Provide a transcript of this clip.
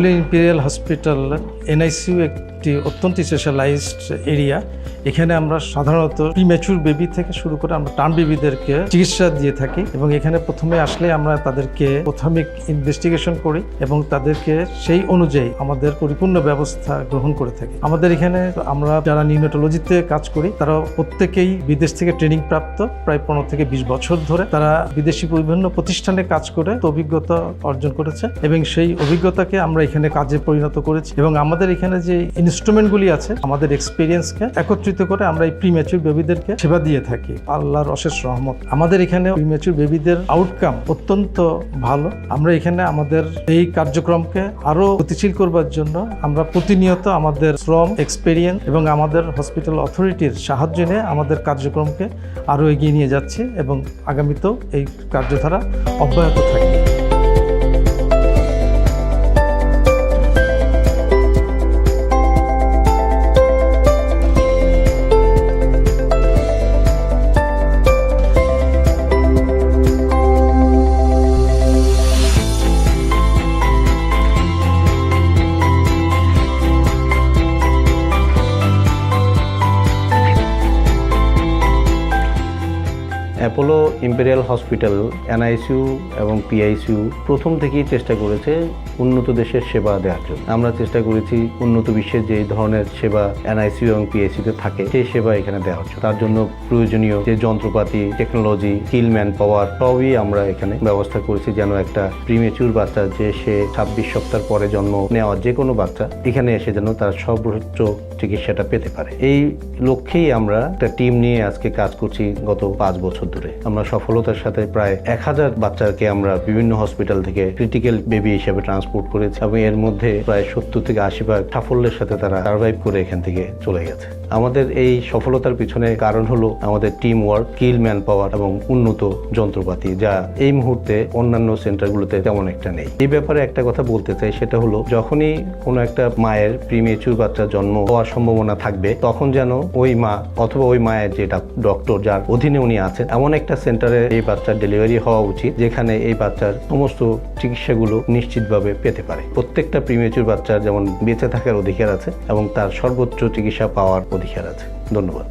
আসলে imperial hospital NICU একটি অত্যন্ত স্পেশালাইজড এরিয়া। এখানে আমরা সাধারণত প্রিম্যাচুর বেবি থেকে শুরু করে আমরা টার্ম বেবিদেরকে চিকিৎসা দিয়ে থাকি এবং এখানে প্রথমে আসলে আমরা তাদেরকে প্রাথমিক ইনভেস্টিগেশন করি এবং তাদেরকে সেই অনুযায়ী আমাদের পরিপূর্ণ ব্যবস্থা গ্রহণ করে থাকি। আমাদের এখানে আমরা যারা নিউনেটোলজিতে কাজ করি তারা প্রত্যেকেই বিদেশ থেকে ট্রেনিং প্রাপ্ত, প্রায় 15 থেকে 20 বছর ধরে তারা বিদেশি বিভিন্ন প্রতিষ্ঠানে কাজ করে অভিজ্ঞতা অর্জন করেছে এবং সেই অভিজ্ঞতাকে আমরা এখানে কাজে পরিণত করেছি এবং আমাদের এখানে যে ইনস্ট্রুমেন্টগুলি আছে আমাদের এক্সপিরিয়েন্সকে একত্রিত করে আমরা এই প্রিম্যাচুর বেবিদেরকে সেবা দিয়ে থাকি। আল্লাহর অশেষ রহমত, আমাদের এখানে প্রিম্যাচুর বেবিদের আউটকাম অত্যন্ত ভালো। আমরা এখানে আমাদের এই কার্যক্রমকে আরো গতিশীল করবার জন্য আমরা প্রতিনিয়ত আমাদের শ্রম, এক্সপিরিয়েন্স এবং আমাদের হসপিটাল অথরিটির সাহায্য নিয়ে আমাদের কার্যক্রমকে আরো এগিয়ে নিয়ে যাচ্ছি এবং আগামীতেও এই কার্যধারা অব্যাহত থাকবে। অ্যাপোলো ইম্পেরিয়াল হসপিটাল এনআইসিইউ এবং পিআইসিইউ প্রথম থেকেই চেষ্টা করেছে উন্নত দেশের সেবা দেওয়ার জন্য। আমরা চেষ্টা করেছি উন্নত বিশ্বের যে ধরনের সেবা এনআইসিইউ এবং পিআইসিইউতে থাকে সেই সেবা এখানে দেওয়া হচ্ছে। তার জন্য প্রয়োজনীয় যে যন্ত্রপাতি, টেকনোলজি, স্কিল ম্যান পাওয়ার সবই আমরা এখানে ব্যবস্থা করেছি যেন একটা প্রিমেচুর বাচ্চা যে সে 26 সপ্তাহ পরে জন্ম নেওয়া যে কোনো বাচ্চা এখানে এসে যেন তার সর্বোচ্চ চিকিৎসাটা পেতে পারে। এই লক্ষ্যেই আমরা একটা টিম নিয়ে আজকে কাজ করছি গত 5 বছর ধরে। আমরা সফলতার সাথে প্রায় 1000 বাচ্চাকে আমরা বিভিন্ন হসপিটাল থেকে ক্রিটিক্যাল বেবি হিসেবে ট্রান্সপোর্ট করেছি এবং এর মধ্যে প্রায় 70 থেকে 80% সাফল্যের সাথে তারা সার্ভাইভ করে এখান থেকে চলে গেছে। আমাদের এই সফলতার পিছনে কারণ হলো আমাদের team work, skill man power এবং উন্নত যন্ত্রপাতি, যা এই মুহূর্তে অন্যান্য সেন্টারগুলোতে তেমন একটা নেই। এই ব্যাপারে একটা কথা বলতে চাই, সেটা হলো যখনই কোনো একটা মায়ের প্রিমেচুর বাচ্চা জন্ম হওয়ার সম্ভাবনা থাকবে তখন যেন ওই মা অথবা ওই মায়ের যে ডক্টর যার অধীনে উনি আছেন এমন একটা সেন্টারে এই বাচ্চার ডেলিভারি হওয়া উচিত যেখানে এই বাচ্চার সমস্ত চিকিৎসাগুলো নিশ্চিতভাবে পেতে পারে। প্রত্যেকটা প্রিমেচুর বাচ্চার যেমন বেঁচে থাকার অধিকার আছে এবং তার সর্বোচ্চ চিকিৎসা পাওয়ার অধিকার আছে। ধন্যবাদ।